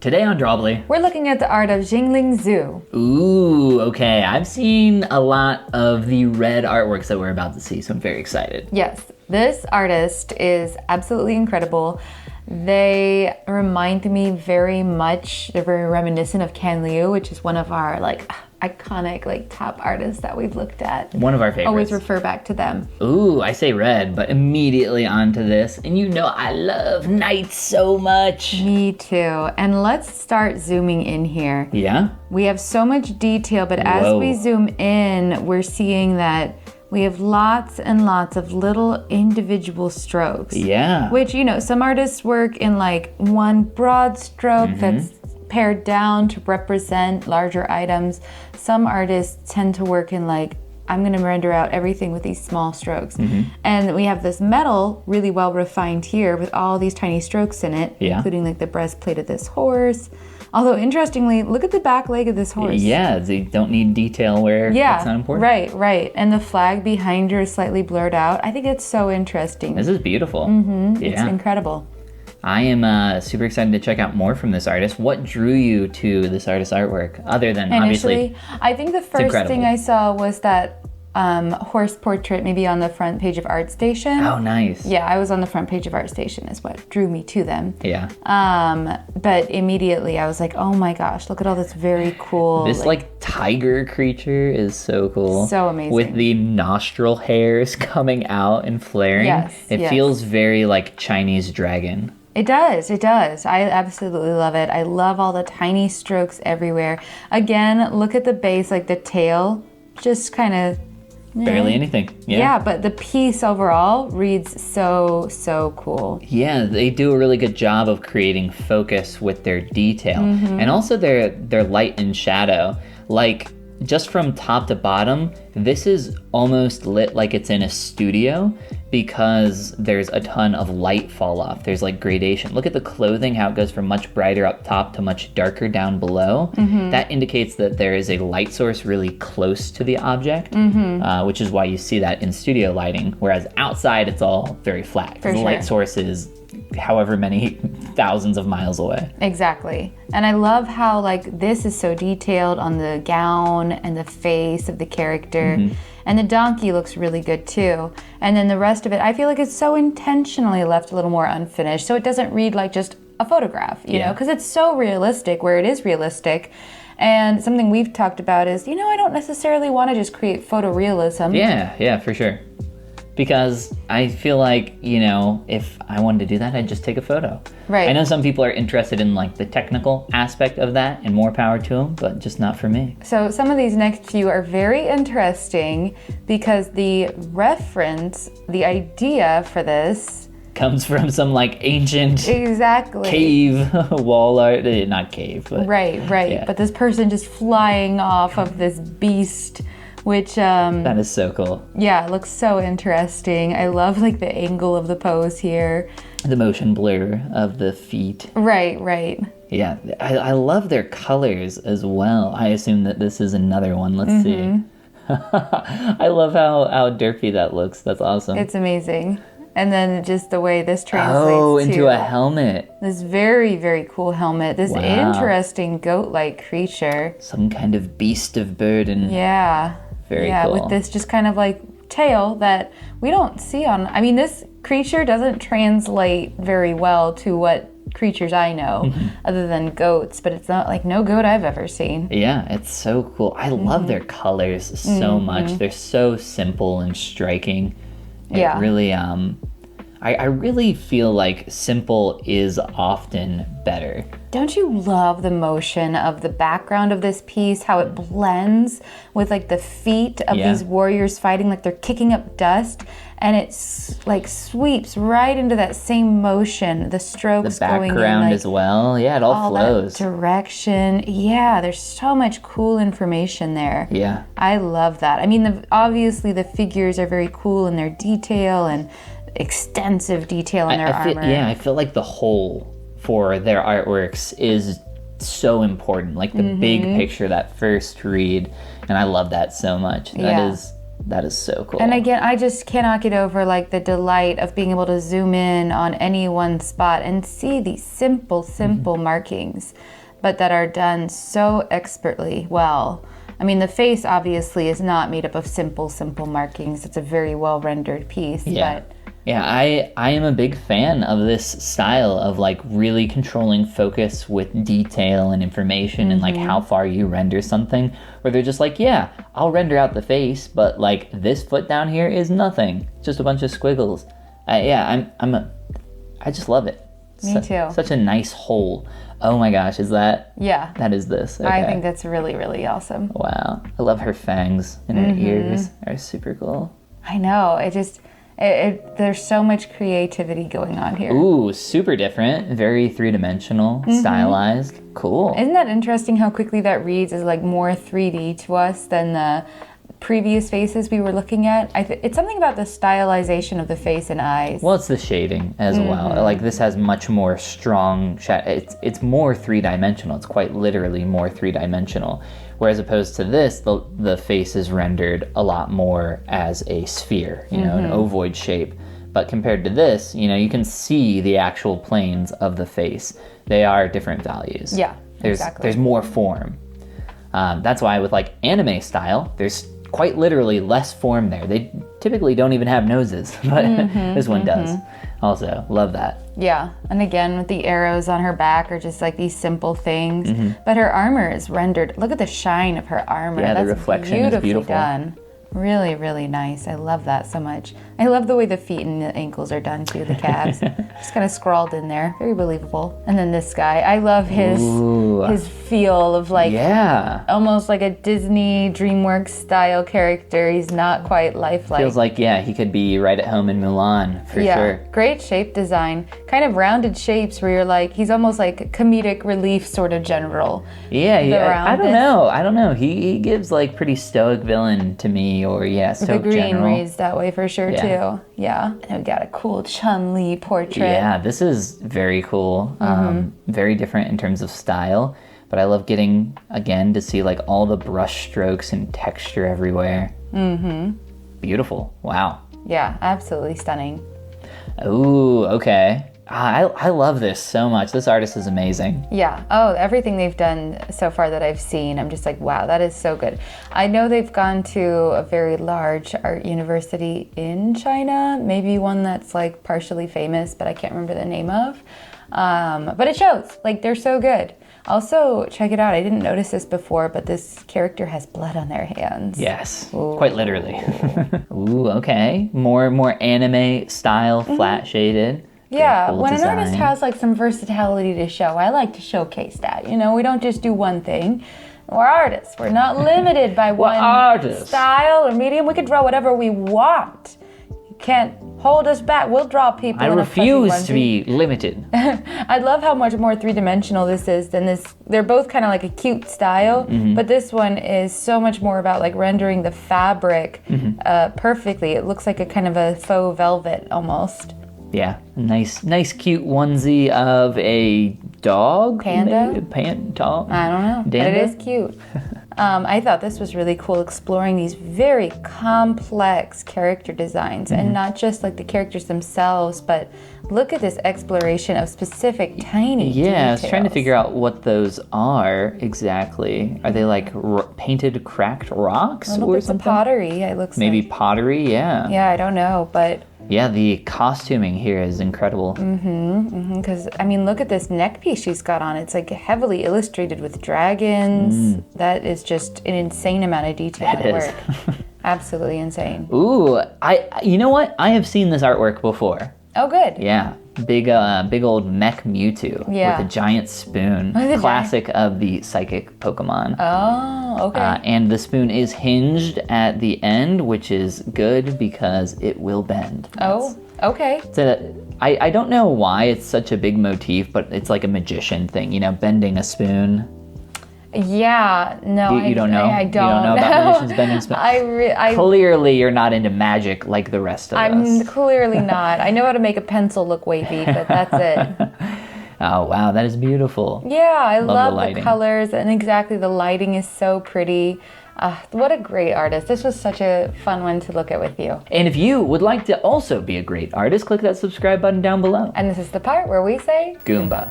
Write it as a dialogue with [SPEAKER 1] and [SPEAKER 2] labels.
[SPEAKER 1] Today on Drawbli,
[SPEAKER 2] we're looking at the art of Jinglin Zoo.
[SPEAKER 1] Ooh, okay. I've seen a lot of the red artworks that we're about to see, so I'm very excited.
[SPEAKER 2] Yes, this artist is absolutely incredible. They remind me very much, they're very reminiscent of Can Liu, which is one of our iconic top artists that we've looked at.
[SPEAKER 1] One of our favorites.
[SPEAKER 2] Always refer back to them.
[SPEAKER 1] Ooh, I say red, but immediately onto this. And you know I love night so much.
[SPEAKER 2] Me too. And let's start zooming in here.
[SPEAKER 1] Yeah?
[SPEAKER 2] We have so much detail, but as we zoom in, we're seeing that we have lots and lots of little individual strokes.
[SPEAKER 1] Yeah.
[SPEAKER 2] Which, some artists work in one broad stroke that's pared down to represent larger items. Some artists tend to work in I'm gonna render out everything with these small strokes. And we have this metal really well refined here with all these tiny strokes in it, including the breastplate of this horse. Although interestingly, look at the back leg of this horse.
[SPEAKER 1] Yeah, they don't need detail where it's not important.
[SPEAKER 2] Right. And the flag behind her is slightly blurred out. I think it's so interesting.
[SPEAKER 1] This is beautiful.
[SPEAKER 2] Yeah. It's incredible.
[SPEAKER 1] I am super excited to check out more from this artist. What drew you to this artist's artwork, other than obviously?
[SPEAKER 2] I think the first thing I saw was that horse portrait, maybe on the front page of ArtStation.
[SPEAKER 1] Oh, nice.
[SPEAKER 2] Yeah, I was on the front page of ArtStation is what drew me to them.
[SPEAKER 1] Yeah.
[SPEAKER 2] But immediately I was like, oh my gosh, look at all this very cool.
[SPEAKER 1] This tiger creature is so cool.
[SPEAKER 2] So amazing.
[SPEAKER 1] With the nostril hairs coming out and flaring.
[SPEAKER 2] Yes.
[SPEAKER 1] It feels very like Chinese dragon.
[SPEAKER 2] It does. I absolutely love it. I love all the tiny strokes everywhere. Again, look at the base, the tail, just kind of
[SPEAKER 1] barely anything.
[SPEAKER 2] Yeah, but the piece overall reads so cool.
[SPEAKER 1] Yeah, they do a really good job of creating focus with their detail and also their light and shadow. Just from top to bottom, this is almost lit like it's in a studio because there's a ton of light fall off. There's gradation. Look at the clothing, how it goes from much brighter up top to much darker down below. That indicates that there is a light source really close to the object, which is why you see that in studio lighting, whereas outside it's all very flat. The light source is however many thousands of miles away.
[SPEAKER 2] Exactly. And I love how this is so detailed on the gown and the face of the character. And the donkey looks really good too. And then the rest of it, I feel like it's so intentionally left a little more unfinished, so it doesn't read like just a photograph, you know, because it's so realistic where it is realistic. And something we've talked about is, I don't necessarily want to just create photorealism.
[SPEAKER 1] Yeah, for sure. Because I feel like, if I wanted to do that, I'd just take a photo.
[SPEAKER 2] Right.
[SPEAKER 1] I know some people are interested in the technical aspect of that, and more power to them, but just not for me.
[SPEAKER 2] So some of these next few are very interesting because the reference, the idea for this
[SPEAKER 1] comes from some ancient cave wall art. Not cave, but
[SPEAKER 2] right. Yeah. But this person just flying off of this beast, which
[SPEAKER 1] that is so cool.
[SPEAKER 2] Yeah, it looks so interesting. I love the angle of the pose here.
[SPEAKER 1] The motion blur of the feet.
[SPEAKER 2] Right.
[SPEAKER 1] Yeah, I love their colors as well. I assume that this is another one. Let's see. I love how derpy that looks. That's awesome.
[SPEAKER 2] It's amazing. And then just the way this translates
[SPEAKER 1] into a helmet.
[SPEAKER 2] This very, very cool helmet. This interesting goat-like creature.
[SPEAKER 1] Some kind of beast of burden.
[SPEAKER 2] Yeah.
[SPEAKER 1] Very cool.
[SPEAKER 2] With this just kind of tail that we don't see on... I mean, this creature doesn't translate very well to what creatures I know other than goats, but it's not no goat I've ever seen.
[SPEAKER 1] Yeah, it's so cool. I love their colors so much. They're so simple and striking. It really, I really feel like simple is often better.
[SPEAKER 2] Don't you love the motion of the background of this piece, how it blends with the feet of these warriors fighting, they're kicking up dust, and it sweeps right into that same motion, the strokes going in.
[SPEAKER 1] The background as well. Yeah, it all flows.
[SPEAKER 2] That direction. Yeah, there's so much cool information there.
[SPEAKER 1] Yeah.
[SPEAKER 2] I love that. I mean, obviously the figures are very cool in their detail and extensive detail in their armor.
[SPEAKER 1] I feel like the whole for their artworks is so important. The big picture, that first read, and I love that so much. That is That is so cool.
[SPEAKER 2] And again, I just cannot get over like the delight of being able to zoom in on any one spot and see these simple markings, but that are done so expertly well. I mean, the face obviously is not made up of simple markings. It's a very well rendered piece.
[SPEAKER 1] Yeah.
[SPEAKER 2] But
[SPEAKER 1] Yeah, I am a big fan of this style of like really controlling focus with detail and information and like how far you render something, where they're just like, yeah, I'll render out the face, but like this foot down here is nothing, just a bunch of squiggles. I just love it.
[SPEAKER 2] Me too.
[SPEAKER 1] Such a nice whole. Oh my gosh, is that?
[SPEAKER 2] Yeah.
[SPEAKER 1] That is this. Okay.
[SPEAKER 2] I think that's really, really awesome.
[SPEAKER 1] Wow. I love her fangs and her ears are super cool.
[SPEAKER 2] I know. There's so much creativity going on here.
[SPEAKER 1] Ooh, super different. Very three-dimensional, stylized. Cool.
[SPEAKER 2] Isn't that interesting how quickly that reads as like more 3D to us than the previous faces we were looking at? It's something about the stylization of the face and eyes.
[SPEAKER 1] Well, it's the shading as well. Like this has much more strong it's more three-dimensional. It's quite literally more three-dimensional. Whereas opposed to this, the face is rendered a lot more as a sphere, an ovoid shape. But compared to this, you can see the actual planes of the face. They are different values.
[SPEAKER 2] Yeah,
[SPEAKER 1] exactly. There's more form. That's why with like anime style, there's quite literally less form there. They typically don't even have noses, but this one does. Also, love that.
[SPEAKER 2] Yeah, and again, with the arrows on her back are just like these simple things, but her armor is rendered. Look at the shine of her armor.
[SPEAKER 1] Yeah,
[SPEAKER 2] That's
[SPEAKER 1] the reflection is beautiful.
[SPEAKER 2] Done. Really, really nice. I love that so much. I love the way the feet and the ankles are done too, the calves. Just kind of scrawled in there. Very believable. And then this guy, I love his feel of like almost like a Disney DreamWorks style character. He's not quite lifelike.
[SPEAKER 1] Feels like, he could be right at home in Mulan for sure.
[SPEAKER 2] Great shape design. Kind of rounded shapes where you're like, he's almost like comedic relief sort of general.
[SPEAKER 1] Yeah, I don't know. He gives like pretty stoic villain to me. Or stoic
[SPEAKER 2] the green
[SPEAKER 1] general.
[SPEAKER 2] reads that way for sure too. Yeah, and we got a cool Chun-Li portrait.
[SPEAKER 1] Yeah, this is very cool. Very different in terms of style, but I love getting again to see like all the brush strokes and texture everywhere. Beautiful. Wow.
[SPEAKER 2] Yeah, absolutely stunning.
[SPEAKER 1] Ooh, okay. I love this so much. This artist is amazing.
[SPEAKER 2] Yeah. Oh, everything they've done so far that I've seen, I'm just like, wow, that is so good. I know they've gone to a very large art university in China, maybe one that's like partially famous, but I can't remember the name of. But it shows. Like, they're so good. Also, check it out. I didn't notice this before, but this character has blood on their hands.
[SPEAKER 1] Yes, quite literally. Ooh, okay. More anime style, flat shaded.
[SPEAKER 2] Yeah,
[SPEAKER 1] cool
[SPEAKER 2] when
[SPEAKER 1] design.
[SPEAKER 2] an artist has like some versatility to show, I like to showcase that. We don't just do one thing. We're artists. We're not limited by one style or medium. We can draw whatever we want. You can't hold us back. We'll draw people.
[SPEAKER 1] I refuse to be limited.
[SPEAKER 2] I love how much more three-dimensional this is than this. They're both kind of like a cute style, but this one is so much more about like rendering the fabric perfectly. It looks like a kind of a faux velvet almost.
[SPEAKER 1] Yeah, nice cute onesie of a dog?
[SPEAKER 2] Panda?
[SPEAKER 1] Dog?
[SPEAKER 2] I don't know, but it is cute. I thought this was really cool, exploring these very complex character designs and not just like the characters themselves, but look at this exploration of specific tiny details.
[SPEAKER 1] I was trying to figure out what those are exactly. Are they like painted cracked rocks or something?
[SPEAKER 2] Pottery, it looks
[SPEAKER 1] Maybe
[SPEAKER 2] like.
[SPEAKER 1] pottery, yeah.
[SPEAKER 2] Yeah, I don't know, but...
[SPEAKER 1] Yeah, the costuming here is incredible.
[SPEAKER 2] Because, I mean, look at this neck piece she's got on. It's like heavily illustrated with dragons. That is just an insane amount of detail at work. Absolutely insane.
[SPEAKER 1] Ooh, you know what? I have seen this artwork before.
[SPEAKER 2] Oh, good.
[SPEAKER 1] Yeah, big old mech Mewtwo with a giant spoon. Classic of the psychic Pokemon.
[SPEAKER 2] Oh, okay.
[SPEAKER 1] And the spoon is hinged at the end, which is good because it will bend.
[SPEAKER 2] Oh, okay.
[SPEAKER 1] I don't know why it's such a big motif, but it's like a magician thing, bending a spoon.
[SPEAKER 2] Yeah, no,
[SPEAKER 1] you don't know?
[SPEAKER 2] I don't.
[SPEAKER 1] You don't know about magicians bending spoons? Clearly, you're not into magic like the rest of us.
[SPEAKER 2] I'm clearly not. I know how to make a pencil look wavy, but that's it.
[SPEAKER 1] Oh, wow, that is beautiful.
[SPEAKER 2] Yeah, I love
[SPEAKER 1] the
[SPEAKER 2] the colors, and exactly, the lighting is so pretty. What a great artist. This was such a fun one to look at with you.
[SPEAKER 1] And if you would like to also be a great artist, click that subscribe button down below.
[SPEAKER 2] And this is the part where we say
[SPEAKER 1] Goomba.